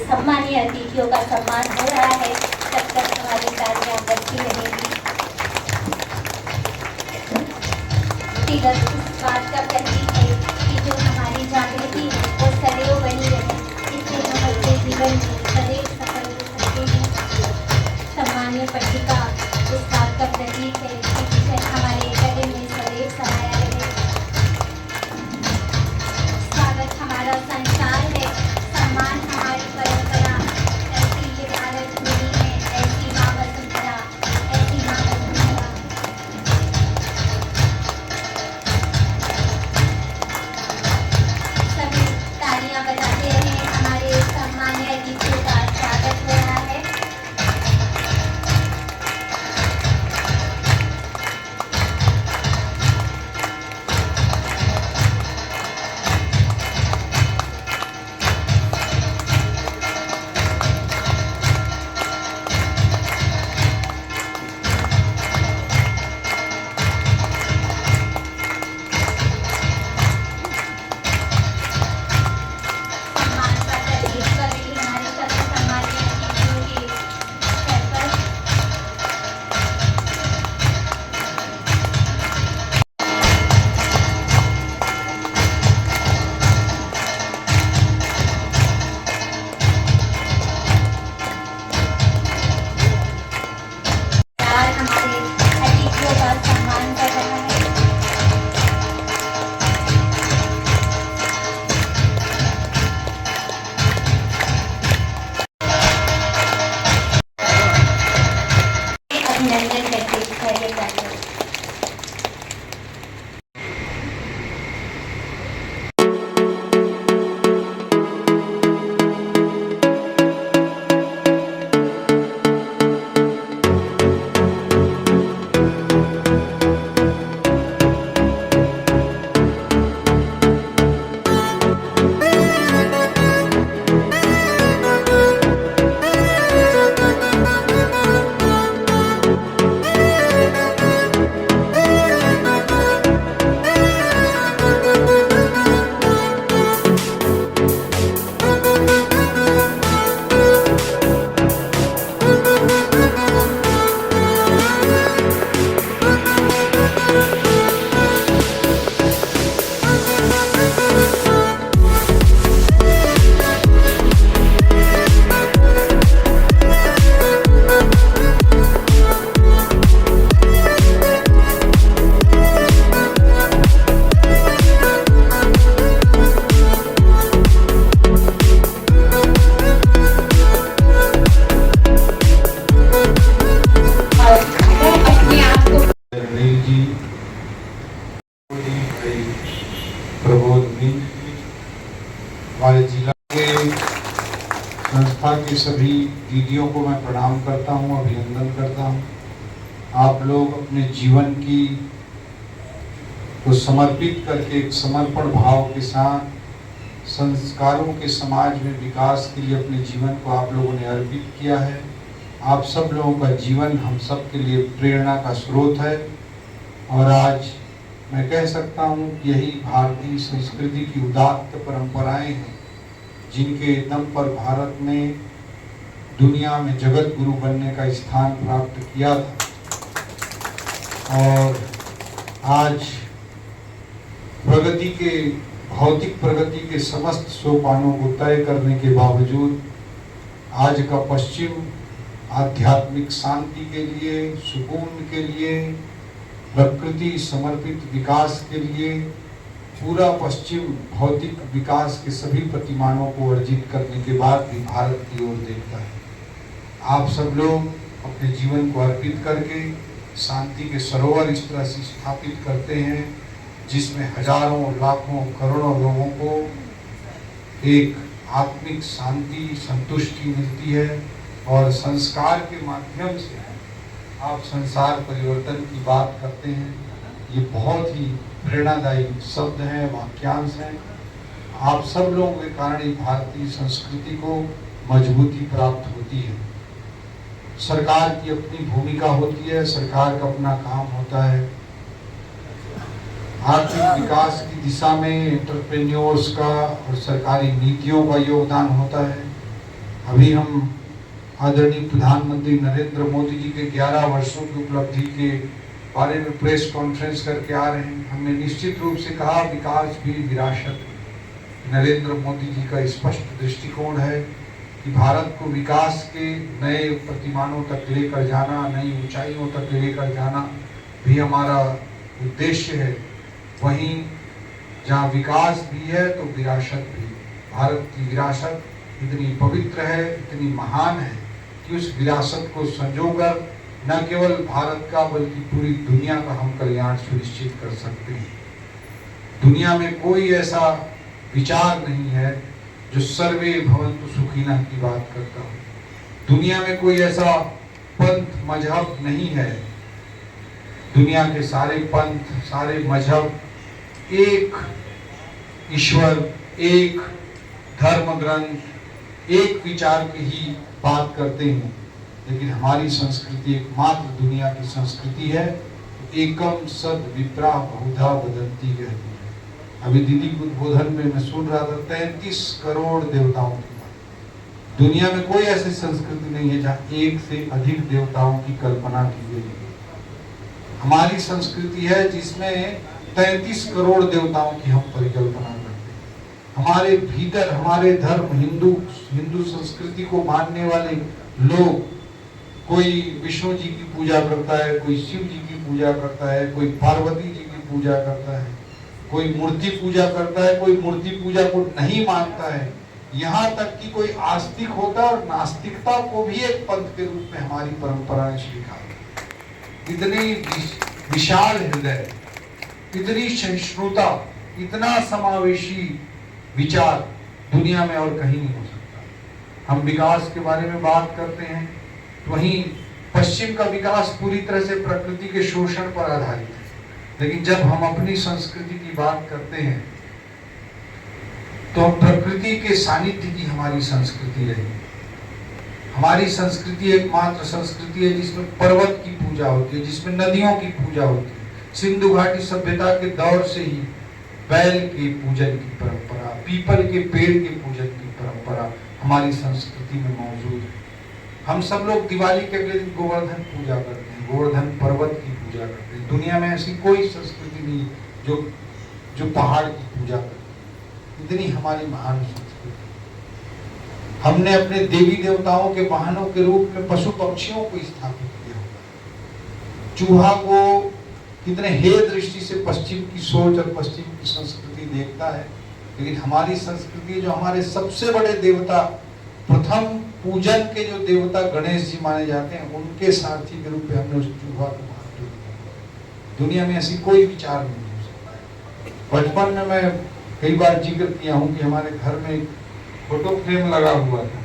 सम्मानीय अतिथियों का सम्मान हो रहा है, तब तक हमारी तालियां बजती रहेगी। तिलक इस बात का प्रतीक है कि जो हमारी जागृति वो सदैव बनी रहे, इससे हम अपने जीवन में सदैव सफल हो सकते हैं। सम्मानीय पट्टिका इस बात का प्रतीक है कि विजय हमारे गले में सदैव समाया रहे। स्वागत हमारा संस्कार है, सम्मान हमारी परंपरा। ऐसी ये भारत भूमि है, ऐसी माँ वसुंधरा, ऐसी माँ वसुंधरा। सभी तालियां बजाते हैं, हमारे सम्मानीय अतिथियों का स्वागत हो रहा है। हमारे जिला के संस्था के सभी दीदियों को मैं प्रणाम करता हूं, अभिनंदन करता हूं। आप लोग अपने जीवन की को समर्पित करके एक समर्पण भाव के साथ संस्कारों के समाज में विकास के लिए अपने जीवन को आप लोगों ने अर्पित किया है। आप सब लोगों का जीवन हम सब के लिए प्रेरणा का स्रोत है और आज मैं कह सकता हूँ कि यही भारतीय संस्कृति की उदात्त परंपराएं हैं जिनके दम पर भारत ने दुनिया में जगत गुरु बनने का स्थान प्राप्त किया था। और आज प्रगति के भौतिक प्रगति के समस्त सोपानों को तय करने के बावजूद आज का पश्चिम आध्यात्मिक शांति के लिए, सुकून के लिए, प्रकृति समर्पित विकास के लिए पूरा पश्चिम भौतिक विकास के सभी प्रतिमानों को अर्जित करने के बाद भी भारत की ओर देखता है। आप सब लोग अपने जीवन को अर्पित करके शांति के सरोवर इस तरह से स्थापित करते हैं जिसमें हजारों, लाखों, करोड़ों लोगों को एक आत्मिक शांति, संतुष्टि मिलती है और संस्कार के माध्यम से आप संसार परिवर्तन की बात करते हैं। ये बहुत ही प्रेरणादायी शब्द हैं, वाक्यांश हैं। आप सब लोगों के कारण ही भारतीय संस्कृति को मजबूती प्राप्त होती है। सरकार की अपनी भूमिका होती है, सरकार का अपना काम होता है। आर्थिक विकास की दिशा में एंटरप्रेन्योर्स का और सरकारी नीतियों का योगदान होता है। अभी हम आदरणीय प्रधानमंत्री नरेंद्र मोदी जी के 11 वर्षों की उपलब्धि के बारे में प्रेस कॉन्फ्रेंस करके आ रहे हैं। हमने निश्चित रूप से कहा विकास भी विरासत। नरेंद्र मोदी जी का स्पष्ट दृष्टिकोण है कि भारत को विकास के नए प्रतिमानों तक लेकर जाना, नई ऊंचाइयों तक लेकर जाना भी हमारा उद्देश्य है। वहीं जहाँ विकास भी है तो विरासत भी। भारत की विरासत इतनी पवित्र है, इतनी महान है कि उस विरासत को संजोकर न केवल भारत का बल्कि पूरी दुनिया का हम कल्याण सुनिश्चित कर सकते हैं। दुनिया में कोई ऐसा विचार नहीं है जो सर्वे भवन्तु सुखिनः की बात करता हो। दुनिया में कोई ऐसा पंथ मजहब नहीं है। दुनिया के सारे पंथ, सारे मजहब एक ईश्वर, एक धर्म ग्रंथ, एक विचार की ही बात करते हैं। लेकिन हमारी संस्कृति एकमात्र दुनिया की संस्कृति है, एकम सद विप्रा बहुधा वदन्ति कहती है। अभी दीदी के उद्बोधन में मैं सुन रहा था 33 करोड़ देवताओं की बात। दुनिया में कोई ऐसी संस्कृति नहीं है जहाँ एक से अधिक देवताओं की कल्पना की गई है। हमारी संस्कृति है जिसमें 33 करोड़ देवताओं की हम परिकल्पना करते हैं। हमारे भीतर हमारे धर्म हिंदू संस्कृति को मानने वाले लोग, कोई विष्णु जी की पूजा करता है, कोई शिव जी की पूजा करता है, कोई पार्वती जी की पूजा करता है, कोई मूर्ति पूजा करता है, कोई मूर्ति पूजा को नहीं मानता है। यहाँ तक कि कोई आस्तिक होता है और नास्तिकता को भी एक पंथ के रूप में हमारी परंपरा ने स्वीकार। इतनी विशाल हृदय, इतनी सहिष्णुता, इतना समावेशी विचार दुनिया में और कहीं नहीं हो सकता। हम विकास के बारे में बात करते हैं, वहीं पश्चिम का विकास पूरी तरह से प्रकृति के शोषण पर आधारित है। लेकिन जब हम अपनी संस्कृति की बात करते हैं तो प्रकृति के सानिध्य की हमारी संस्कृति रही। हमारी संस्कृति एकमात्र संस्कृति है जिसमें पर्वत की पूजा होती है, जिसमें नदियों की पूजा होती है। सिंधु घाटी सभ्यता के दौर से ही बैल के पूजन की परंपरा, पीपल के पेड़ के पूजन की परंपरा हमारी संस्कृति में मौजूद है। हम सब लोग दिवाली के अगले दिन गोवर्धन पूजा करते हैं, गोवर्धन पर्वत की पूजा करते हैं। दुनिया में ऐसी कोई संस्कृति नहीं जो पहाड़ की पूजा करती है। इतनी हमारी महान संस्कृति। हमने अपने देवी देवताओं के वाहनों के रूप में पशु पक्षियों को स्थापित किया। चूहा को कितने हे दृष्टि से पश्चिम की सोच और पश्चिम की संस्कृति देखता है, लेकिन हमारी संस्कृति जो हमारे सबसे बड़े देवता, प्रथम पूजन के जो देवता गणेश जी माने जाते हैं, उनके सारथी के रूप में हमने उस चूहा को बाहर किया। दुनिया में ऐसी कोई विचार नहीं हो सकता है। बचपन में मैं कई बार जिक्र किया हूँ कि हमारे घर में एक फोटो फ्रेम लगा हुआ था,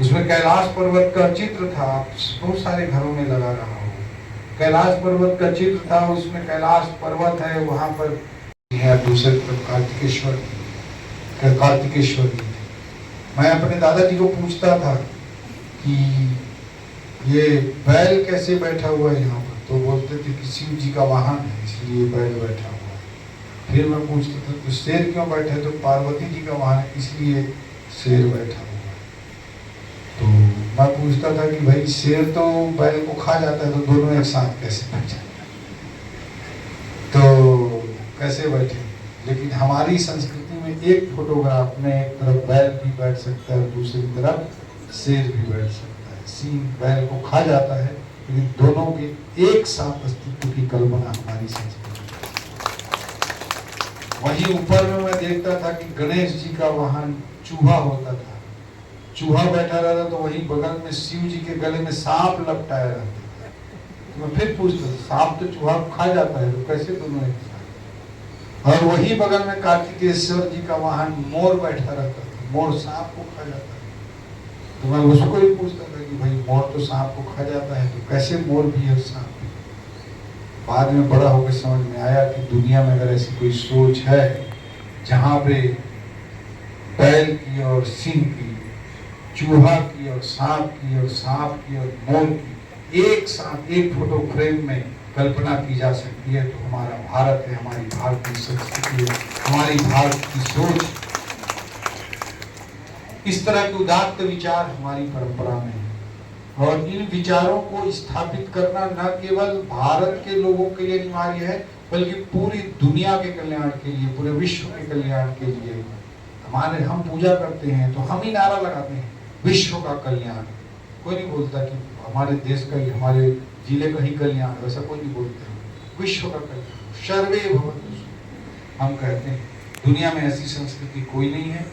उसमें कैलाश पर्वत का चित्र था। बहुत सारे घरों में लगा रहा हो, कैलाश पर्वत का चित्र था, उसमें कैलाश पर्वत है, वहां पर दूसरे तरफ कार्तिकेश्वर जी थे। मैं अपने दादाजी को पूछता था कि ये बैल कैसे बैठा हुआ है यहाँ पर, तो बोलते थे कि शिव जी का वाहन है इसलिए बैल बैठा हुआ है। फिर मैं पूछता था तो शेर क्यों बैठा है, तो पार्वती जी का वाहन है इसलिए शेर बैठा हुआ है। तो मैं पूछता था कि भाई शेर तो बैल को खा जाता है, तो दोनों एक साथ कैसे बैठे, तो कैसे बैठे। लेकिन हमारी संस्कृति में एक फोटोग्राफ में एक तरफ बैल भी बैठ सकता है और दूसरी तरफ शेर भी बैठ सकता है। सिंह बैल को खा जाता है, लेकिन दोनों के एक साथ अस्तित्व की कल्पना हमारी संस्कृति। वहीं ऊपर में मैं देखता था कि गणेश जी का वाहन चूहा होता था। चूहा बैठा रहता तो वहीं बगल में शिव जी के गले में सांप लपटाया रहता था। तो मैं फिर पूछता था, सांप तो चूहा को खा जाता है, तो कैसे दोनों एक साथ। और वही बगल में कार्तिकेश्वर जी का वाहन मोर बैठा रहता था, मोर सांप को खा जाता है। तो मैं उसको ही पूछता था कि भाई मोर तो सांप को खा जाता है, तो कैसे मोर भी है सांप भी। बाद में बड़ा होकर समझ में आया कि दुनिया में अगर ऐसी कोई सोच है जहाँ पे बैल की और सिंह की, चूहा की और सांप की, और सांप की और मोर की एक साथ एक फोटो फ्रेम में कल्पना की जा सकती है, तो हमारा भारत है, हमारी भारतीय संस्कृति है, हमारी भारत की सोच। इस तरह के उदात्त विचार हमारी परंपरा में है और इन विचारों को स्थापित करना न केवल भारत के लोगों के लिए अनिवार्य है बल्कि पूरी दुनिया के कल्याण के लिए, पूरे विश्व के कल्याण के लिए। हम पूजा करते हैं तो हम ही नारा लगाते हैं विश्व का कल्याण। कोई नहीं बोलता कि हमारे देश का ही, हमारे जिले का ही कल्याण, वैसा कोई नहीं बोलता। विश्व का कल्याण, सर्वे भवन्तु सुखिनः। हम कहते हैं दुनिया में ऐसी संस्कृति कोई नहीं है।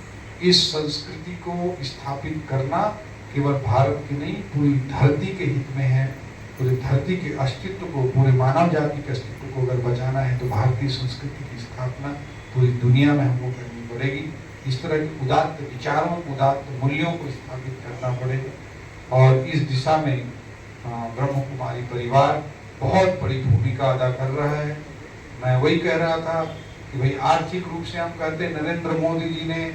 इस संस्कृति को स्थापित करना केवल भारत की नहीं, पूरी धरती के हित में है। पूरी धरती के अस्तित्व को, पूरे मानव जाति के अस्तित्व को अगर बचाना है तो भारतीय संस्कृति की स्थापना पूरी दुनिया में हमको करनी पड़ेगी। इस तरह के उदात्त विचारों, उदात्त मूल्यों को स्थापित करना पड़ेगा और इस दिशा में ब्रह्म कुमारी परिवार बहुत बड़ी भूमिका अदा कर रहा है। मैं वही कह रहा था कि भाई आर्थिक रूप से हम कहते हैं नरेंद्र मोदी जी ने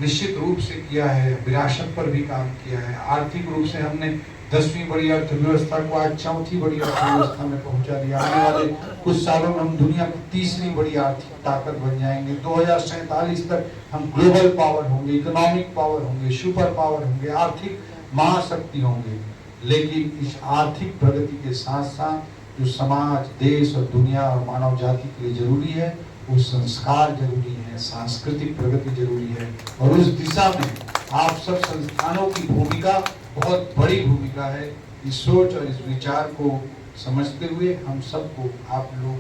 निश्चित रूप से किया है, विरासत पर भी काम किया है। आर्थिक रूप से हमने 10वीं बड़ी अर्थव्यवस्था को आज 4थी बड़ी अर्थव्यवस्था में पहुंचा दिया। आने वाले कुछ सालों में हम दुनिया की 3री बड़ी आर्थिक ताकत बन जाएंगे। 2047 तक हम ग्लोबल पावर होंगे, इकोनॉमिक पावर होंगे, सुपर पावर होंगे, आर्थिक महाशक्ति होंगे। लेकिन इस आर्थिक प्रगति के साथ साथ जो समाज, देश और दुनिया और मानव जाति के लिए जरूरी है वो संस्कार जरूरी है, सांस्कृतिक प्रगति जरूरी है। और उस दिशा में आप सब संस्थानों की भूमिका बहुत बड़ी भूमिका है। इस सोच और इस विचार को समझते हुए हम सबको, आप लोग,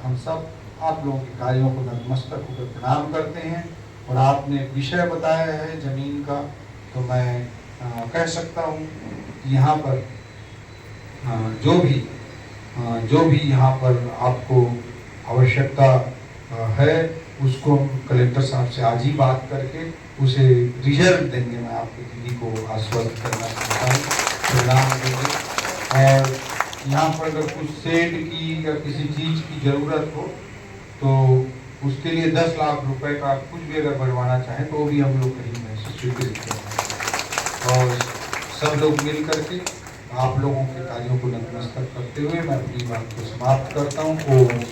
हम सब आप लोगों के कार्यों को नतमस्तक होकर प्रणाम करते हैं। और आपने विषय बताया है जमीन का, तो मैं कह सकता हूँ यहाँ पर जो भी यहाँ पर आपको आवश्यकता है उसको हम कलेक्टर साहब से आज ही बात करके उसे रिजल्ट देंगे। मैं आपकी दीदी को आश्वस्त करना चाहता हूँ, प्रणाम देंगे। और यहाँ पर अगर कुछ शेड की या किसी चीज़ की ज़रूरत हो तो उसके लिए 10 लाख रुपए का कुछ भी अगर बनवाना चाहें तो भी हम लोग कहीं में स्वीकृत करें। और सब लोग मिल करके आप लोगों के कार्यों को नतमस्तक करते हुए मैं अपनी बात को समाप्त करता हूँ। ओम